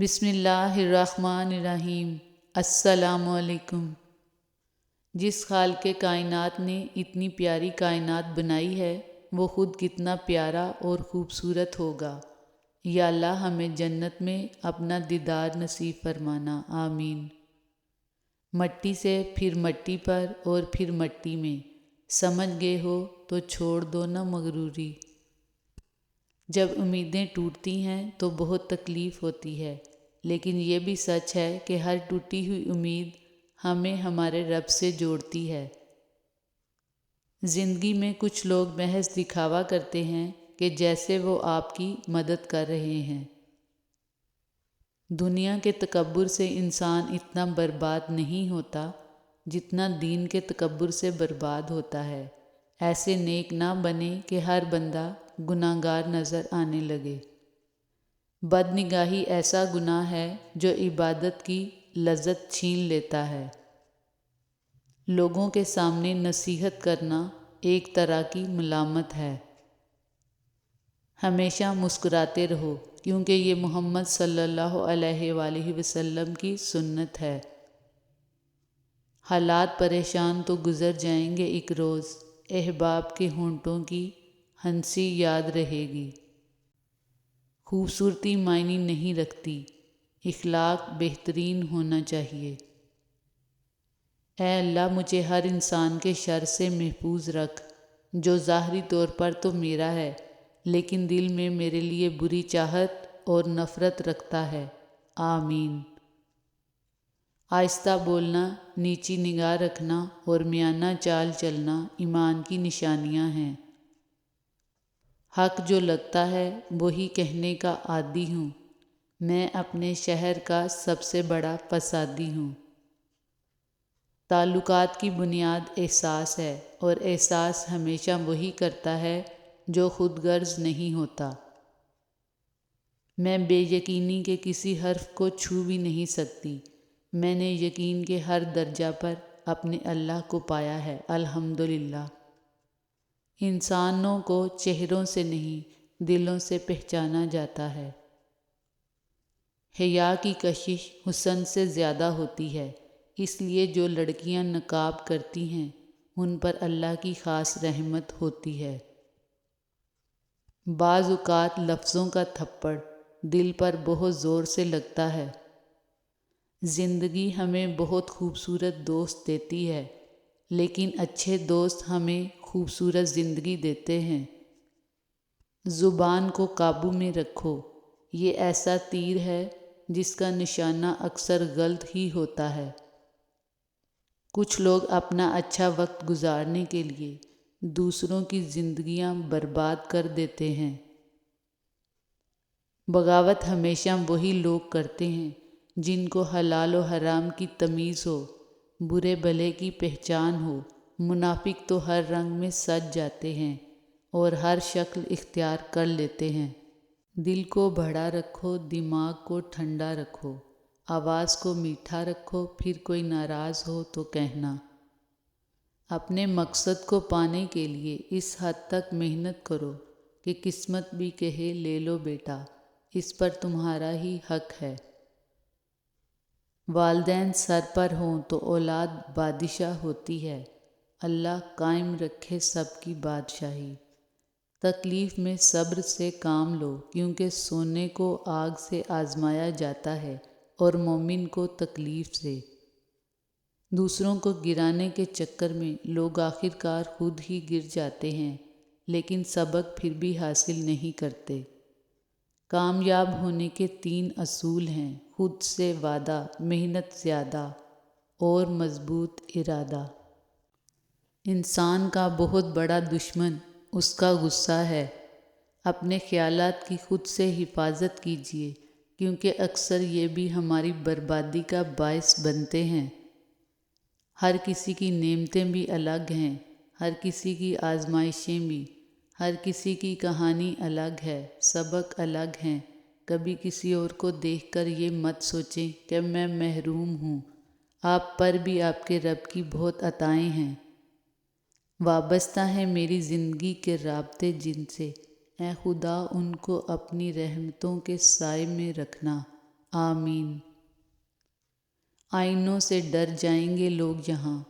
بسم اللہ الرحمن الرحیم۔ السلام علیکم۔ جس خالق کائنات نے اتنی پیاری کائنات بنائی ہے وہ خود کتنا پیارا اور خوبصورت ہوگا۔ یا اللہ ہمیں جنت میں اپنا دیدار نصیب فرمانا، آمین۔ مٹی سے پھر مٹی پر اور پھر مٹی میں، سمجھ گئے ہو تو چھوڑ دو نہ مغروری۔ جب امیدیں ٹوٹتی ہیں تو بہت تکلیف ہوتی ہے، لیکن یہ بھی سچ ہے کہ ہر ٹوٹی ہوئی امید ہمیں ہمارے رب سے جوڑتی ہے۔ زندگی میں کچھ لوگ محض دکھاوا کرتے ہیں کہ جیسے وہ آپ کی مدد کر رہے ہیں۔ دنیا کے تکبر سے انسان اتنا برباد نہیں ہوتا جتنا دین کے تکبر سے برباد ہوتا ہے۔ ایسے نیک نہ بنے کہ ہر بندہ گناہگار نظر آنے لگے۔ بد نگاہی ایسا گناہ ہے جو عبادت کی لذت چھین لیتا ہے۔ لوگوں کے سامنے نصیحت کرنا ایک طرح کی ملامت ہے۔ ہمیشہ مسکراتے رہو کیونکہ یہ محمد صلی اللہ علیہ وآلہ وسلم کی سنت ہے۔ حالات پریشان تو گزر جائیں گے ایک روز، احباب کے ہونٹوں کی ہنسی یاد رہے گی۔ خوبصورتی معنی نہیں رکھتی، اخلاق بہترین ہونا چاہیے۔ اے اللہ مجھے ہر انسان کے شر سے محفوظ رکھ جو ظاہری طور پر تو میرا ہے لیکن دل میں میرے لیے بری چاہت اور نفرت رکھتا ہے، آمین۔ آہستہ بولنا، نیچی نگاہ رکھنا اور میانہ چال چلنا ایمان کی نشانیاں ہیں۔ حق جو لگتا ہے وہی کہنے کا عادی ہوں، میں اپنے شہر کا سب سے بڑا فسادی ہوں۔ تعلقات کی بنیاد احساس ہے اور احساس ہمیشہ وہی کرتا ہے جو خود غرض نہیں ہوتا۔ میں بے یقینی کے کسی حرف کو چھو بھی نہیں سکتی، میں نے یقین کے ہر درجہ پر اپنے اللہ کو پایا ہے، الحمدللہ۔ انسانوں کو چہروں سے نہیں دلوں سے پہچانا جاتا ہے۔ حیا کی کشش حسن سے زیادہ ہوتی ہے، اس لیے جو لڑکیاں نقاب کرتی ہیں ان پر اللہ کی خاص رحمت ہوتی ہے۔ بعض اوقات لفظوں کا تھپڑ دل پر بہت زور سے لگتا ہے۔ زندگی ہمیں بہت خوبصورت دوست دیتی ہے لیکن اچھے دوست ہمیں خوبصورت زندگی دیتے ہیں۔ زبان کو قابو میں رکھو، یہ ایسا تیر ہے جس کا نشانہ اکثر غلط ہی ہوتا ہے۔ کچھ لوگ اپنا اچھا وقت گزارنے کے لیے دوسروں کی زندگیاں برباد کر دیتے ہیں۔ بغاوت ہمیشہ وہی لوگ کرتے ہیں جن کو حلال و حرام کی تمیز ہو، برے بھلے کی پہچان ہو۔ منافق تو ہر رنگ میں سج جاتے ہیں اور ہر شکل اختیار کر لیتے ہیں۔ دل کو بڑا رکھو، دماغ کو ٹھنڈا رکھو، آواز کو میٹھا رکھو، پھر کوئی ناراض ہو تو کہنا۔ اپنے مقصد کو پانے کے لیے اس حد تک محنت کرو کہ قسمت بھی کہے لے لو بیٹا، اس پر تمہارا ہی حق ہے۔ والدین سر پر ہوں تو اولاد بادشاہ ہوتی ہے، اللہ قائم رکھے سب کی بادشاہی۔ تکلیف میں صبر سے کام لو کیونکہ سونے کو آگ سے آزمایا جاتا ہے اور مومن کو تکلیف سے۔ دوسروں کو گرانے کے چکر میں لوگ آخر کار خود ہی گر جاتے ہیں لیکن سبق پھر بھی حاصل نہیں کرتے۔ کامیاب ہونے کے 3 اصول ہیں: خود سے وعدہ، محنت زیادہ اور مضبوط ارادہ۔ انسان کا بہت بڑا دشمن اس کا غصہ ہے۔ اپنے خیالات کی خود سے حفاظت کیجیے کیونکہ اکثر یہ بھی ہماری بربادی کا باعث بنتے ہیں۔ ہر کسی کی نعمتیں بھی الگ ہیں، ہر کسی کی آزمائشیں بھی، ہر کسی کی کہانی الگ ہے، سبق الگ ہیں۔ کبھی کسی اور کو دیکھ کر یہ مت سوچیں کہ میں محروم ہوں، آپ پر بھی آپ کے رب کی بہت عطائیں ہیں۔ وابستہ ہیں میری زندگی کے رابطے جن سے، اے خدا ان کو اپنی رحمتوں کے سائے میں رکھنا، آمین۔ آئینوں سے ڈر جائیں گے لوگ یہاں،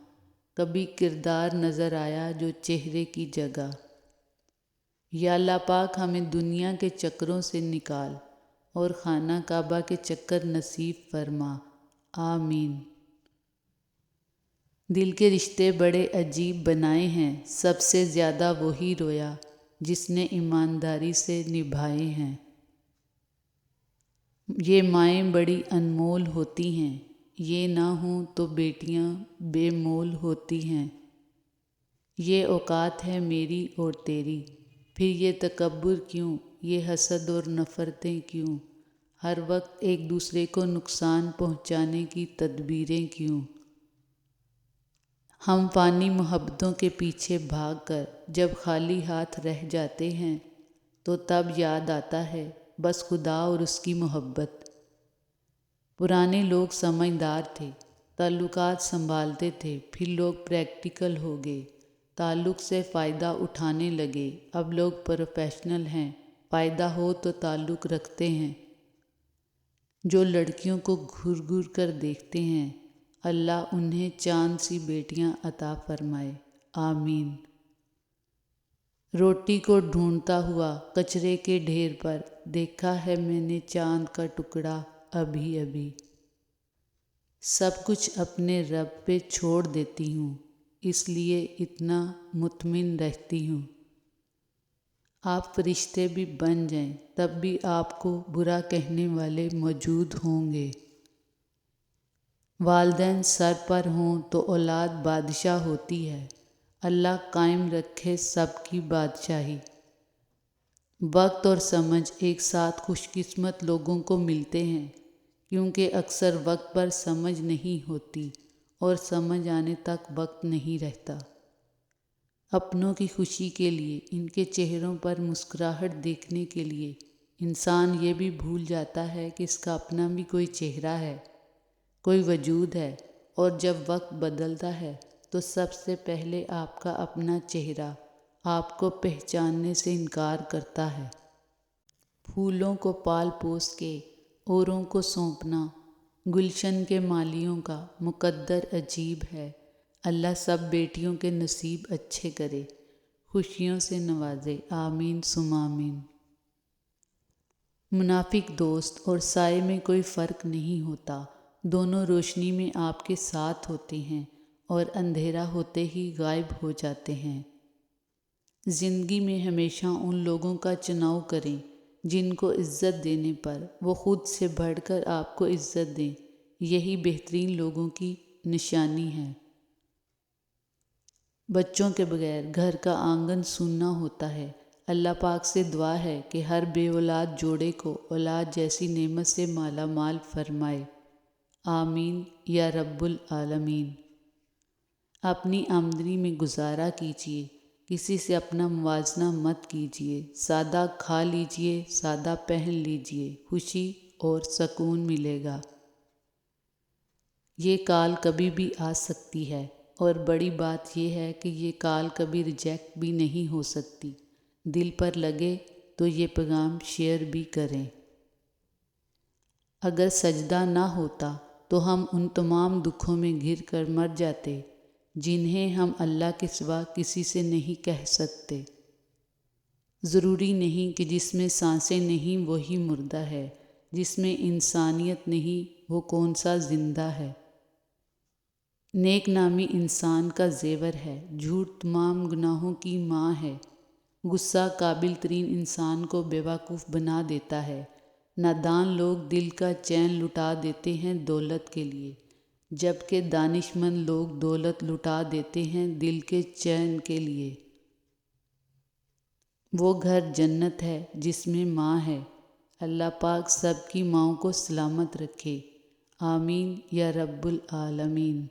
کبھی کردار نظر آیا جو چہرے کی جگہ۔ یا اللہ پاک ہمیں دنیا کے چکروں سے نکال اور خانہ کعبہ کے چکر نصیب فرما، آمین۔ دل کے رشتے بڑے عجیب بنائے ہیں، سب سے زیادہ وہی رویا جس نے ایمانداری سے نبھائے ہیں۔ یہ مائیں بڑی انمول ہوتی ہیں، یہ نہ ہوں تو بیٹیاں بے مول ہوتی ہیں۔ یہ اوقات ہے میری اور تیری، پھر یہ تکبر کیوں، یہ حسد اور نفرتیں کیوں، ہر وقت ایک دوسرے کو نقصان پہنچانے کی تدبیریں کیوں۔ ہم فانی محبتوں کے پیچھے بھاگ کر جب خالی ہاتھ رہ جاتے ہیں تو تب یاد آتا ہے بس خدا اور اس کی محبت۔ پرانے لوگ سمجھدار تھے، تعلقات سنبھالتے تھے، پھر لوگ پریکٹیکل ہو گئے، تعلق سے فائدہ اٹھانے لگے، اب لوگ پروفیشنل ہیں، فائدہ ہو تو تعلق رکھتے ہیں۔ جو لڑکیوں کو گھور گھور کر دیکھتے ہیں، اللہ انہیں چاند سی بیٹیاں عطا فرمائے، آمین۔ روٹی کو ڈھونڈتا ہوا کچرے کے ڈھیر پر دیکھا ہے میں نے چاند کا ٹکڑا ابھی ابھی۔ سب کچھ اپنے رب پہ چھوڑ دیتی ہوں، اس لیے اتنا مطمئن رہتی ہوں۔ آپ فرشتے بھی بن جائیں تب بھی آپ کو برا کہنے والے موجود ہوں گے۔ والدین سر پر ہوں تو اولاد بادشاہ ہوتی ہے، اللہ قائم رکھے سب کی بادشاہی۔ وقت اور سمجھ ایک ساتھ خوش قسمت لوگوں کو ملتے ہیں، کیونکہ اکثر وقت پر سمجھ نہیں ہوتی اور سمجھ آنے تک وقت نہیں رہتا۔ اپنوں کی خوشی کے لیے، ان کے چہروں پر مسکراہٹ دیکھنے کے لیے انسان یہ بھی بھول جاتا ہے کہ اس کا اپنا بھی کوئی چہرہ ہے، کوئی وجود ہے، اور جب وقت بدلتا ہے تو سب سے پہلے آپ کا اپنا چہرہ آپ کو پہچاننے سے انکار کرتا ہے۔ پھولوں کو پال پوس کے اوروں کو سونپنا گلشن کے مالیوں کا مقدر عجیب ہے۔ اللہ سب بیٹیوں کے نصیب اچھے کرے، خوشیوں سے نوازے، آمین ثم آمین۔ منافق دوست اور سائے میں کوئی فرق نہیں ہوتا، دونوں روشنی میں آپ کے ساتھ ہوتے ہیں اور اندھیرا ہوتے ہی غائب ہو جاتے ہیں۔ زندگی میں ہمیشہ ان لوگوں کا چناؤ کریں جن کو عزت دینے پر وہ خود سے بڑھ کر آپ کو عزت دیں، یہی بہترین لوگوں کی نشانی ہے۔ بچوں کے بغیر گھر کا آنگن سونا ہوتا ہے، اللہ پاک سے دعا ہے کہ ہر بے اولاد جوڑے کو اولاد جیسی نعمت سے مالا مال فرمائے، آمین یا رب العالمین۔ اپنی آمدنی میں گزارا کیجیے، کسی سے اپنا موازنہ مت کیجیے، سادہ کھا لیجیے، سادہ پہن لیجیے، خوشی اور سکون ملے گا۔ یہ کال کبھی بھی آ سکتی ہے، اور بڑی بات یہ ہے کہ یہ کال کبھی ریجیکٹ بھی نہیں ہو سکتی۔ دل پر لگے تو یہ پیغام شیئر بھی کریں۔ اگر سجدہ نہ ہوتا تو ہم ان تمام دکھوں میں گر کر مر جاتے جنہیں ہم اللہ کے سوا کسی سے نہیں کہہ سکتے۔ ضروری نہیں کہ جس میں سانسیں نہیں وہی مردہ ہے، جس میں انسانیت نہیں وہ کون سا زندہ ہے۔ نیک نامی انسان کا زیور ہے، جھوٹ تمام گناہوں کی ماں ہے۔ غصہ قابل ترین انسان کو بیوقوف بنا دیتا ہے۔ نادان لوگ دل کا چین لٹا دیتے ہیں دولت کے لیے، جبکہ دانش مند لوگ دولت لٹا دیتے ہیں دل کے چین کے لیے۔ وہ گھر جنت ہے جس میں ماں ہے، اللہ پاک سب کی ماؤں کو سلامت رکھے، آمین یا رب العالمین۔